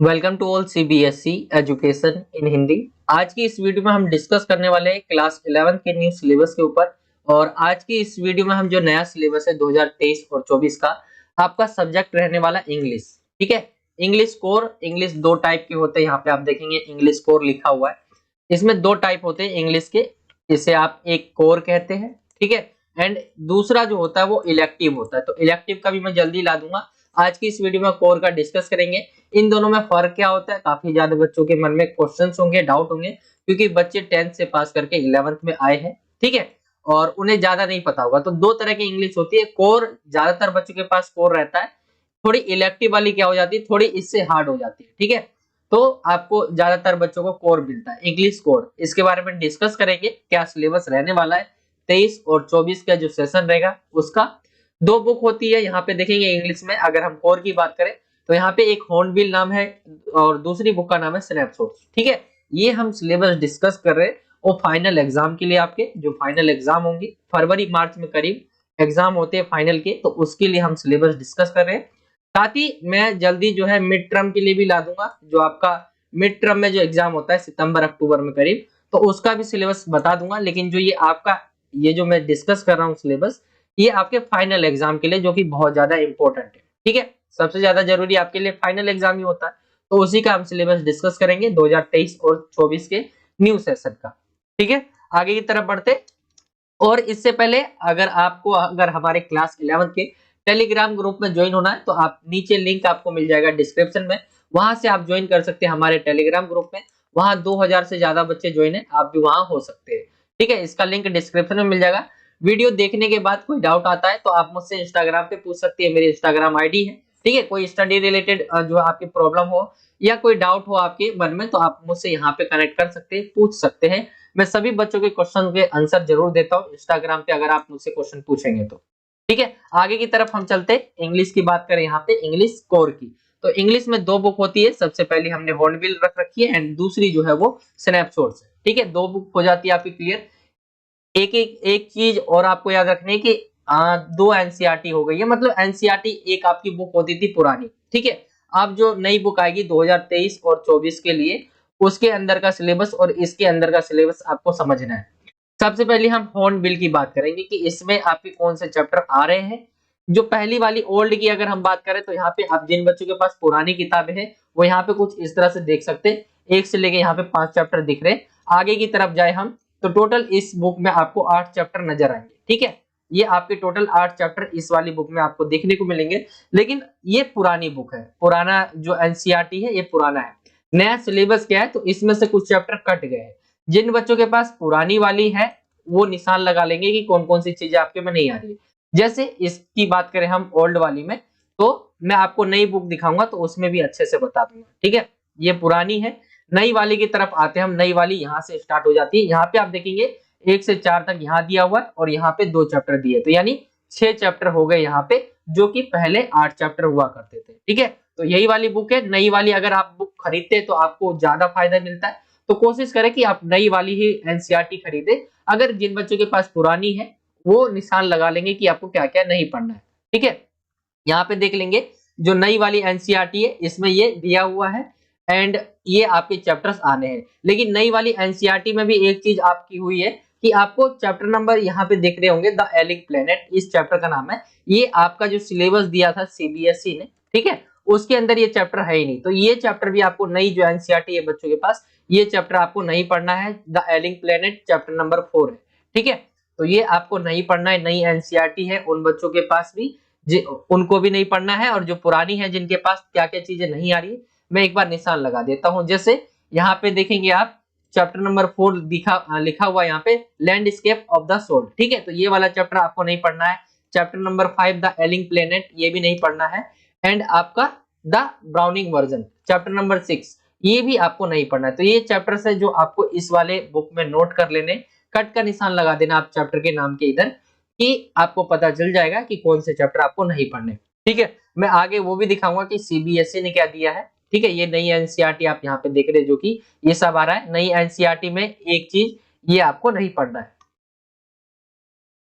Welcome to all CBSE education in Hindi. आज की इस वीडियो में हम डिस्कस करने वाले हैं क्लास 11 के न्यू सिलेबस के ऊपर। और आज की इस वीडियो में हम जो नया सिलेबस है 2023 और 24 का, आपका सब्जेक्ट रहने वाला इंग्लिश। ठीक है, इंग्लिश कोर। इंग्लिश दो टाइप के होते हैं, यहाँ पे आप देखेंगे इंग्लिश कोर लिखा हुआ है। इसमें दो टाइप होते हैं इंग्लिश के, इसे आप एक कोर कहते हैं। ठीक है, एंड दूसरा जो होता है वो इलेक्टिव होता है। तो इलेक्टिव का भी मैं जल्दी ला दूंगा। आज की इस वीडियो में कोर का डिस्कस करेंगे। इन दोनों में फर्क क्या होता है, काफी ज्यादा बच्चों के मन में क्वेश्चंस होंगे, डाउट होंगे, क्योंकि बच्चे 10th से पास करके 11th में आए हैं। ठीक है, और उन्हें ज्यादा नहीं पता होगा। तो दो तरह की इंग्लिश होती है। कोर ज्यादातर बच्चों के पास कोर रहता है। थोड़ी इलेक्टिव वाली क्या हो जाती है, थोड़ी इससे हार्ड हो जाती है। ठीक है, तो आपको ज्यादातर बच्चों को कोर मिलता है, इंग्लिश कोर। इसके बारे में डिस्कस करेंगे, क्या सिलेबस रहने वाला है 23 और 24 का जो सेशन रहेगा उसका। दो बुक होती है यहाँ पे देखेंगे इंग्लिश में। अगर हम कोर की बात करें तो यहाँ पे एक हॉर्नबिल नाम है और दूसरी बुक का नाम है स्नैपशॉट्स। ठीक है, ये हम सिलेबस डिस्कस कर रहे हैं वो फाइनल एग्जाम के लिए। आपके जो फाइनल एग्जाम होंगे फरवरी मार्च में करीब एग्जाम होते हैं फाइनल के, तो उसके लिए हम सिलेबस डिस्कस कर रहे हैं। साथ ही मैं जल्दी जो है मिड टर्म के लिए भी ला दूंगा। जो आपका मिड टर्म में जो एग्जाम होता है सितंबर अक्टूबर में करीब, तो उसका भी सिलेबस बता दूंगा। लेकिन जो ये आपका ये जो मैं डिस्कस कर रहा हूँ सिलेबस, ये आपके फाइनल एग्जाम के लिए, जो कि बहुत ज्यादा इंपॉर्टेंट है। ठीक है, सबसे ज्यादा जरूरी आपके लिए फाइनल एग्जाम ही होता है। तो उसी का हम सिलेबस डिस्कस करेंगे 2023 और 24 के न्यू सेशन का। ठीक है, आगे की तरफ बढ़ते। और इससे पहले अगर हमारे क्लास 11 के टेलीग्राम ग्रुप में ज्वाइन होना है तो आप नीचे लिंक आपको मिल जाएगा डिस्क्रिप्शन में, वहां से आप ज्वाइन कर सकते हैं हमारे टेलीग्राम ग्रुप में। वहां 2000 से ज्यादा बच्चे ज्वाइन है, आप भी वहां हो सकते हैं। ठीक है, इसका लिंक डिस्क्रिप्शन में मिल जाएगा। वीडियो देखने के बाद कोई डाउट आता है तो आप मुझसे इंस्टाग्राम पे पूछ सकते हैं, मेरी इंस्टाग्राम आईडी है। ठीक है, कोई स्टडी रिलेटेड जो आपकी प्रॉब्लम हो या कोई डाउट हो आपके मन में, तो आप मुझसे यहाँ पे कनेक्ट कर सकते हैं, पूछ सकते हैं। मैं सभी बच्चों के क्वेश्चन के आंसर जरूर देता हूँ इंस्टाग्राम पे, अगर आप मुझसे क्वेश्चन पूछेंगे तो। ठीक है, आगे की तरफ हम चलते हैं। इंग्लिश की बात करें यहाँ पे इंग्लिश कोर की, तो इंग्लिश में दो बुक होती है। सबसे पहले हमने हॉर्नबिल रख रखी है एंड दूसरी जो है वो स्नैपशॉट्स है। ठीक है, दो बुक हो जाती है आपकी क्लियर। एक चीज और आपको याद रखनी है कि दो एनसीईआरटी हो गई है। मतलब एनसीईआरटी एक आपकी बुक होती थी पुरानी। ठीक है, अब जो नई बुक आएगी 2023 और 24 के लिए, उसके अंदर का सिलेबस और इसके अंदर का सिलेबस आपको समझना है। सबसे पहले हम हॉर्नबिल की बात करेंगे कि इसमें आपके कौन से चैप्टर आ रहे हैं। जो पहली वाली ओल्ड की अगर हम बात करें तो यहाँ पे आप जिन बच्चों के पास पुरानी किताबें हैं वो यहाँ पे कुछ इस तरह से देख सकते हैं। एक से लेके यहाँ पे 5 चैप्टर दिख रहे हैं। आगे की तरफ जाए हम तो टोटल इस बुक में आपको 8 चैप्टर नजर आएंगे। ठीक है, ये आपके टोटल 8 चैप्टर इस वाली बुक में आपको देखने को मिलेंगे। लेकिन ये पुरानी बुक है, पुराना जो एनसीईआरटी है ये पुराना है। नया सिलेबस क्या है, तो इसमें से कुछ चैप्टर कट गए हैं। जिन बच्चों के पास पुरानी वाली है वो निशान लगा लेंगे कि कौन कौन सी चीजें आपके में नहीं आ रही है। जैसे इसकी बात करें हम ओल्ड वाली में, तो मैं आपको नई बुक दिखाऊंगा तो उसमें भी अच्छे से बता दूंगा। ठीक है, ये पुरानी है। नई वाली की तरफ आते हैं हम। नई वाली यहाँ से स्टार्ट हो जाती है। यहाँ पे आप देखेंगे 1 से 4 तक यहाँ दिया हुआ है और यहाँ पे 2 चैप्टर दिए, तो यानी 6 चैप्टर हो गए यहाँ पे, जो कि पहले 8 चैप्टर हुआ करते थे। ठीक है, तो यही वाली बुक है। नई वाली अगर आप बुक खरीदते हैं तो आपको ज्यादा फायदा मिलता है। तो कोशिश करें कि आप नई वाली ही एनसीईआरटी खरीदे। अगर जिन बच्चों के पास पुरानी है वो निशान लगा लेंगे कि आपको क्या क्या नहीं पढ़ना है। ठीक है, यहाँ पे देख लेंगे जो नई वाली एनसीईआरटी है इसमें ये दिया हुआ है एंड ये आपके चैप्टर्स आने हैं। लेकिन नई वाली एनसीईआरटी में भी एक चीज आपकी हुई है कि आपको चैप्टर नंबर यहाँ पे दिख रहे होंगे, द एलिंग प्लेनेट इस चैप्टर का नाम है। ये आपका जो सिलेबस दिया था सीबीएसई ने, ठीक है, उसके अंदर ये चैप्टर है ही नहीं। तो ये चैप्टर भी आपको नई जो एनसीईआरटी है बच्चों के पास, ये चैप्टर आपको नहीं पढ़ना है। The ailing planet chapter number 4 है। ठीक है, तो ये आपको नहीं पढ़ना है। नई एनसीईआरटी है उन बच्चों के पास भी, उनको भी नहीं पढ़ना है। और जो पुरानी है जिनके पास क्या क्या चीजें नहीं आ रही, मैं एक बार निशान लगा देता हूं। जैसे यहाँ पे देखेंगे आप चैप्टर नंबर 4 लिखा हुआ यहाँ पे, लैंडस्केप ऑफ द सोल। ठीक है, तो ये वाला चैप्टर आपको नहीं पढ़ना है। Chapter number 5 the ailing planet, ये भी नहीं पढ़ना है। एंड आपका the browning version chapter number 6, ये भी आपको नहीं पढ़ना है। तो ये चैप्टर्स है जो आपको इस वाले बुक में नोट कर लेने, कट का निशान लगा देना आप चैप्टर के नाम के इधर, कि आपको पता चल जाएगा कि कौन से चैप्टर आपको नहीं पढ़ने। ठीक है, मैं आगे वो भी दिखाऊंगा कि सीबीएसई ने क्या दिया है। ठीक है, ये नई एनसीईआरटी आप यहाँ पे देख रहे हैं, जो कि ये सब आ रहा है नई एनसीईआरटी में। एक चीज ये आपको नहीं पढ़ना है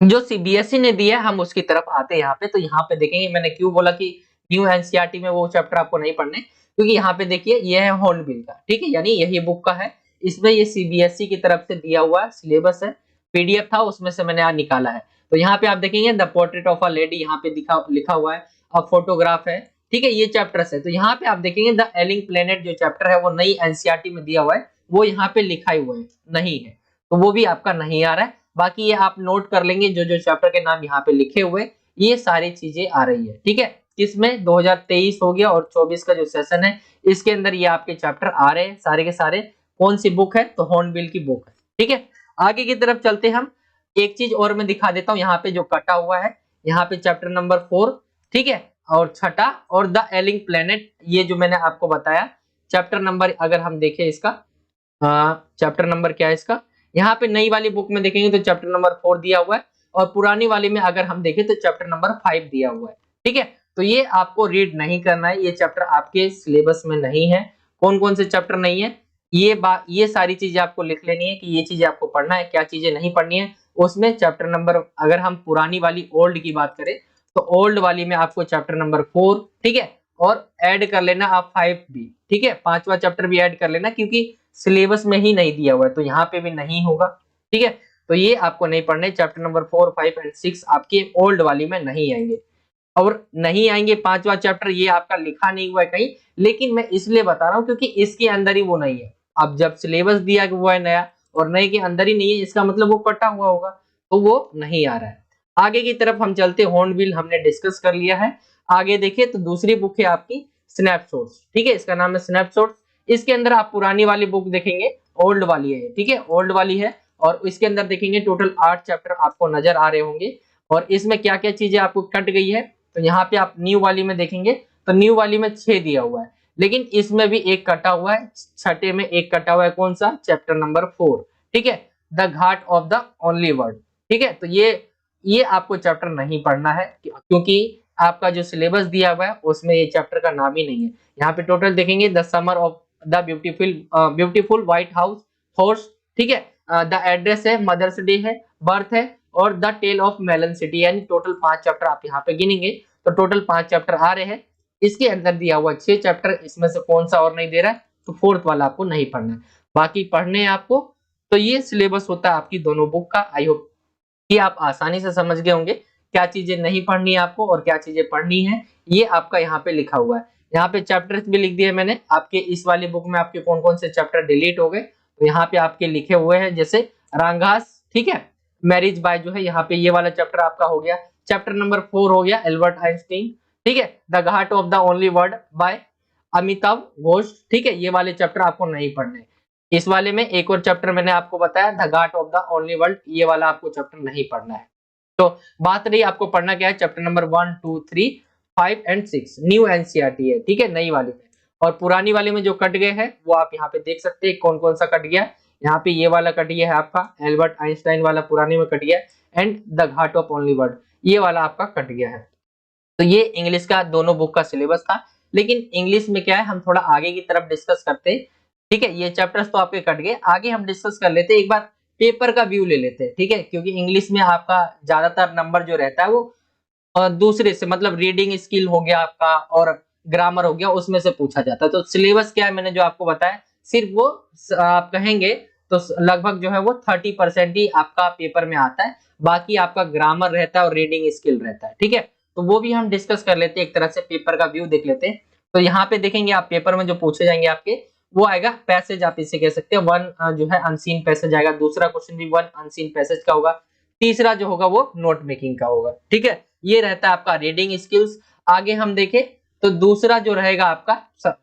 जो सीबीएसई ने दिया है, हम उसकी तरफ आते हैं यहाँ पे। तो यहाँ पे देखेंगे मैंने क्यों बोला कि न्यू एनसीईआरटी में वो चैप्टर आपको नहीं पढ़ने, क्योंकि यहाँ पे देखिए ये है हॉर्नबिल का, ठीक है, यानी यही बुक का है। इसमें ये सीबीएसई की तरफ से दिया हुआ सिलेबस है, पीडीएफ था उसमें से मैंने आज निकाला है। तो यहाँ पे आप देखेंगे the portrait of a lady, यहाँ पे लिखा हुआ है, अब फोटोग्राफ है, ठीक है, ये चैप्टर्स है। तो यहाँ पे आप देखेंगे द एलिंग प्लेनेट जो चैप्टर है वो नई एनसीईआरटी में दिया हुआ है, वो यहाँ पे लिखा हुआ है नहीं है, तो वो भी आपका नहीं आ रहा है। बाकी ये आप नोट कर लेंगे, जो जो चैप्टर के नाम यहाँ पे लिखे हुए ये सारी चीजें आ रही है, ठीक है। किसमें 2023 हो गया और 24 का जो सेशन है इसके अंदर ये आपके चैप्टर आ रहे हैं सारे के सारे। कौन सी बुक है? तो हॉर्नबिल की बुक है, ठीक है। आगे की तरफ चलते हम, एक चीज और मैं दिखा देता हूँ, यहाँ पे जो कटा हुआ है, यहाँ पे चैप्टर नंबर 4, ठीक है, और छठा और द एलिंग प्लेनेट, ये जो मैंने आपको बताया चैप्टर नंबर, अगर हम देखें इसका चैप्टर नंबर क्या है इसका, यहाँ पे नई वाली बुक में देखेंगे तो चैप्टर नंबर 4 दिया हुआ है, और पुरानी वाली में अगर हम देखें तो चैप्टर नंबर 5 दिया हुआ है, ठीक है। तो ये आपको रीड नहीं करना है, ये चैप्टर आपके सिलेबस में नहीं है। कौन कौन से चैप्टर नहीं है, ये सारी चीजें आपको लिख लेनी है कि ये चीजें आपको पढ़ना है, क्या चीजें नहीं पढ़नी है। उसमें चैप्टर नंबर, अगर हम पुरानी वाली ओल्ड की बात करें तो ओल्ड वाली में आपको चैप्टर नंबर 4, ठीक है, और ऐड कर लेना आप 5 भी, ठीक है, 5वां चैप्टर भी ऐड कर लेना, क्योंकि सिलेबस में ही नहीं दिया हुआ है तो यहाँ पे भी नहीं होगा, ठीक है। तो ये आपको नहीं पढ़ने, चैप्टर नंबर 4, 5 एंड 6 आपके ओल्ड वाली में नहीं आएंगे, और नहीं आएंगे 5वां चैप्टर, ये आपका लिखा नहीं हुआ है कहीं, लेकिन मैं इसलिए बता रहा हूँ क्योंकि इसके अंदर ही वो नहीं है। अब जब सिलेबस दिया हुआ है नया और नए के अंदर ही नहीं है, इसका मतलब वो कटा हुआ होगा, तो वो नहीं आ रहा है। आगे की तरफ हम चलते, हॉर्नबिल हमने डिस्कस कर लिया है। आगे देखिए तो दूसरी बुक है आपकी स्नैपशॉट्स, ठीक है, इसका नाम है स्नैपशॉट्स। इसके अंदर आप पुरानी वाली बुक देखेंगे, ओल्ड वाली है, ठीक है, ओल्ड वाली है, और इसके अंदर देखेंगे टोटल 8 चैप्टर आपको नजर आ रहे होंगे, और इसमें क्या क्या चीजें आपको कट गई है। तो यहाँ पे आप न्यू वाली में देखेंगे तो न्यू वाली में 6 दिया हुआ है, लेकिन इसमें भी एक कटा हुआ है, छठे में एक कटा हुआ है, कौन सा? चैप्टर नंबर 4, ठीक है, the Ghat of the only word, ठीक है। तो ये आपको चैप्टर नहीं पढ़ना है, क्योंकि आपका जो सिलेबस दिया हुआ है उसमें ये चैप्टर का नाम ही नहीं है। यहाँ पे टोटल देखेंगे the summer of the beautiful white house horse, ठीक है, द एड्रेस है, मदर्स डे है, बर्थ है, और the tale of melon city, यानी टोटल 5 चैप्टर आप यहाँ पे गिनेंगे तो टोटल 5 चैप्टर आ रहे हैं। इसके अंदर दिया हुआ 6 चैप्टर, इसमें से कौन सा और नहीं दे रहा है, तो 4th वाला आपको नहीं पढ़ना है, बाकी पढ़ने हैं आपको। तो ये सिलेबस होता है आपकी दोनों बुक का। आई होप कि आप आसानी से समझ गए होंगे क्या चीजें नहीं पढ़नी है आपको और क्या चीजें पढ़नी है, ये आपका यहाँ पे लिखा हुआ है। यहाँ पे चैप्टर्स भी लिख दिए मैंने आपके, इस वाली बुक में आपके कौन कौन से चैप्टर डिलीट हो गए, तो यहाँ पे आपके लिखे हुए हैं, जैसे रांगास, ठीक है, मैरिज बाय जो है, यहाँ पे ये वाला चैप्टर आपका हो गया। चैप्टर नंबर 4 हो गया एल्बर्ट आइंस्टीन, ठीक है, the Ghat of the only word by Amitabh Ghosh, ठीक है, ये वाले चैप्टर आपको नहीं पढ़ने। इस वाले में एक और चैप्टर मैंने आपको बताया, the Ghat of the only world, ये वाला आपको चैप्टर नहीं पढ़ना है। तो बात रही आपको पढ़ना क्या है, chapter number 1, 2, 3, 5 and 6 new NCERT है, ठीक है, नई वाली में। और पुरानी वाली में जो कट गए हैं वो आप यहाँ पे देख सकते हैं कौन कौन सा कट गया है। यहाँ पे ये वाला कट गया है आपका, एल्बर्ट आइंस्टाइन वाला पुरानी में कट गया है, and the Ghat of only world ये वाला आपका कट गया है। तो ये इंग्लिश का दोनों बुक का सिलेबस था, लेकिन इंग्लिश में क्या है, हम थोड़ा आगे की तरफ डिस्कस करते हैं, ठीक है। ये चैप्टर्स तो आपके कट गए, आगे हम डिस्कस कर लेते हैं, एक बार पेपर का व्यू ले लेते हैं, ठीक है, क्योंकि इंग्लिश में आपका ज्यादातर नंबर जो रहता है वो दूसरे से, मतलब रीडिंग स्किल हो गया आपका और ग्रामर हो गया, उसमें से पूछा जाता है। तो सिलेबस क्या है मैंने जो आपको बताया, सिर्फ वो आप कहेंगे तो लगभग जो है वो 30% ही आपका पेपर में आता है, बाकी आपका ग्रामर रहता है और रीडिंग स्किल रहता है, ठीक है। तो वो भी हम डिस्कस कर लेते हैं, एक तरह से पेपर का व्यू देख लेते हैं। तो यहाँ पे देखेंगे आप पेपर में जो पूछे जाएंगे आपके, वो आएगा पैसेज, आप इसे कह सकते हैं वन जो है अनसीन पैसेज आएगा, दूसरा क्वेश्चन भी वन अनसीन पैसेज का होगा, तीसरा जो होगा वो नोट मेकिंग का होगा, ठीक है। ये रहता है आपका रीडिंग स्किल्स। आगे हम देखें तो दूसरा जो रहेगा आपका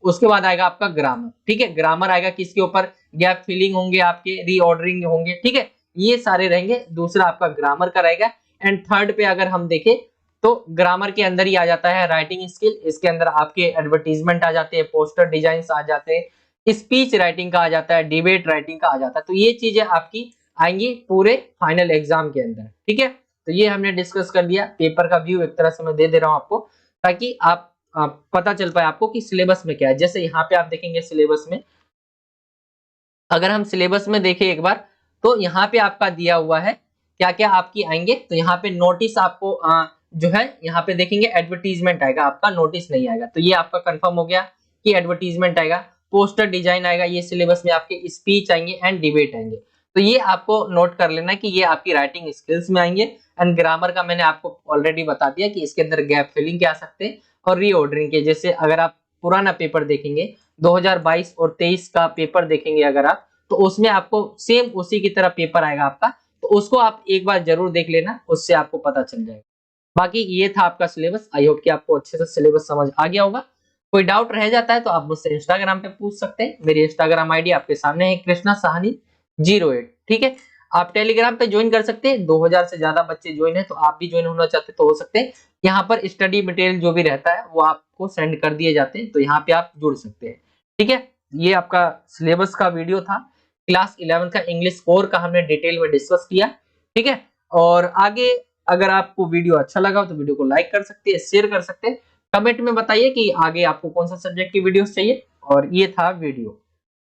उसके बाद आएगा आपका ग्रामर, ठीक है, ग्रामर आएगा किसके ऊपर, गैप फिलिंग होंगे आपके, रीऑर्डरिंग होंगे, ठीक है, ये सारे रहेंगे, दूसरा आपका ग्रामर का रहेगा। एंड थर्ड पे अगर हम देखें तो ग्रामर के अंदर ही आ जाता है राइटिंग स्किल, इसके अंदर आपके एडवर्टीजमेंट आ जाते हैं, पोस्टर डिजाइन आ जाते हैं, स्पीच राइटिंग का आ जाता है, डिबेट राइटिंग का आ जाता है। तो ये चीजें आपकी आएंगी पूरे फाइनल एग्जाम के अंदर, ठीक है। तो ये हमने डिस्कस कर लिया, पेपर का व्यू एक तरह से मैं दे दे रहा हूं आपको, ताकि आप पता चल पाए आपको कि सिलेबस में क्या है। जैसे यहाँ पे आप देखेंगे सिलेबस में, अगर हम सिलेबस में देखें एक बार, तो यहाँ पे आपका दिया हुआ है क्या क्या आपकी आएंगे। तो यहाँ पे नोटिस आपको जो है यहाँ पे देखेंगे एडवर्टीजमेंट आएगा, आपका नोटिस नहीं आएगा। तो ये आपका कंफर्म हो गया कि एडवर्टीजमेंट आएगा, पोस्टर डिजाइन आएगा, ये सिलेबस में आपके स्पीच आएंगे एंड डिबेट आएंगे। तो ये आपको नोट कर लेना है कि ये आपकी राइटिंग स्किल्स में आएंगे। एंड ग्रामर का मैंने आपको ऑलरेडी बता दिया कि इसके अंदर गैप फिलिंग के आ सकते हैं और रीऑर्डरिंग के। जैसे अगर आप पुराना पेपर देखेंगे 2022 और 23 का पेपर देखेंगे अगर आप, तो उसमें आपको सेम उसी की तरह पेपर आएगा आपका, तो उसको आप एक बार जरूर देख लेना, उससे आपको पता चल जाएगा। बाकी ये था आपका सिलेबस। आई होप कि आपको अच्छे से सिलेबस समझ आ गया होगा। कोई डाउट रह जाता है तो आप मुझसे इंस्टाग्राम पे पूछ सकते हैं। मेरी इंस्टाग्राम आईडी आपके सामने है, कृष्णा साहनी 08। ठीक है, आप टेलीग्राम पे ज्वाइन कर सकते हैं। 2000 से ज्यादा बच्चे ज्वाइन है, तो आप भी ज्वाइन होना चाहते तो हो सकते हैं। यहाँ पर स्टडी मटेरियल जो भी रहता है वो आपको सेंड कर दिए जाते हैं, तो यहाँ पे आप जुड़ सकते हैं। ठीक है, ये आपका सिलेबस का वीडियो था। क्लास 11 का इंग्लिश कोर का हमने डिटेल में डिस्कस किया। ठीक है, और आगे अगर आपको वीडियो अच्छा लगा तो वीडियो को लाइक कर सकते हैं, शेयर कर सकते हैं। कमेंट में बताइए कि आगे आपको कौन सा सब्जेक्ट की वीडियोस चाहिए। और ये था वीडियो।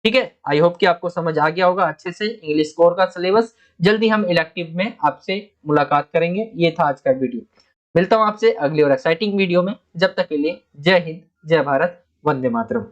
ठीक है, आई होप कि आपको समझ आ गया होगा अच्छे से इंग्लिश कोर का सिलेबस। जल्दी हम इलेक्टिव में आपसे मुलाकात करेंगे। ये था आज का वीडियो। मिलता हूं आपसे अगली और एक्साइटिंग वीडियो में। जब तक के लिए जय हिंद, जय भारत, वंदे मातरम।